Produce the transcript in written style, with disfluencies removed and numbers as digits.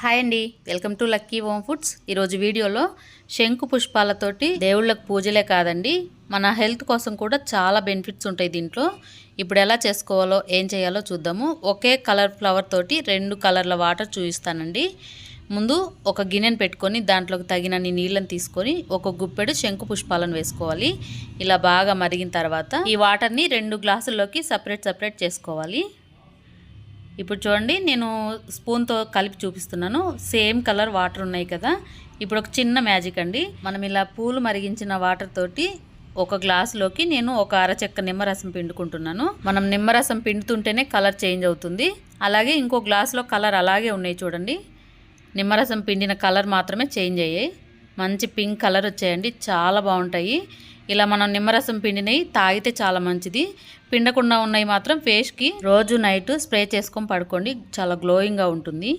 Hi అండి, welcome to lucky home foods. ఈరోజు వీడియోలో శంకు పుష్పాలతోటి దేవుళ్ళకు పూజలే కాదండి, మన హెల్త్ కోసం కూడా చాలా బెనిఫిట్స్ ఉంటాయి దీంట్లో. ఇప్పుడు ఎలా చేసుకోవాలో ఏం చేయాలో చూద్దాము. ఒకే కలర్ ఫ్లవర్ తోటి 2 కలర్ల వాటర్ చూపిస్తానండి. ముందు ఒక గిన్నెను పెట్టుకొని దాంట్లోకి తగినన్ని నీళ్ళని తీసుకొని ఒక గుప్పెడు శంకు పుష్పాలను వేసుకోవాలి. ఇలా బాగా మరిగిన తర్వాత ఈ వాటర్ని 2 గ్లాసుల్లోకి సపరేట్ చేసుకోవాలి. ఇప్పుడు చూడండి, నేను స్పూన్తో కలిపి చూపిస్తున్నాను. సేమ్ కలర్ వాటర్ ఉన్నాయి కదా. ఇప్పుడు ఒక చిన్న మ్యాజిక్ అండి. మనం ఇలా పూలు మరిగించిన వాటర్ తోటి ఒక గ్లాసులోకి నేను ఒక అరచెక్క నిమ్మరసం పిండుకుంటున్నాను. మనం నిమ్మరసం పిండుతుంటేనే కలర్ చేంజ్ అవుతుంది. అలాగే ఇంకో గ్లాసులో కలర్ అలాగే ఉన్నాయి చూడండి. నిమ్మరసం పిండిన కలర్ మాత్రమే చేంజ్ అయ్యాయి. మంచి పింక్ కలర్ వచ్చాయండి, చాలా బాగుంటాయి. ఇలా మనం నిమ్మరసం పిండినవి తాగితే చాలా మంచిది. పిండకుండా ఉన్నవి మాత్రం ఫేస్కి రోజు నైట్ స్ప్రే చేసుకొని పడుకోండి, చాలా గ్లోయింగ్గా ఉంటుంది.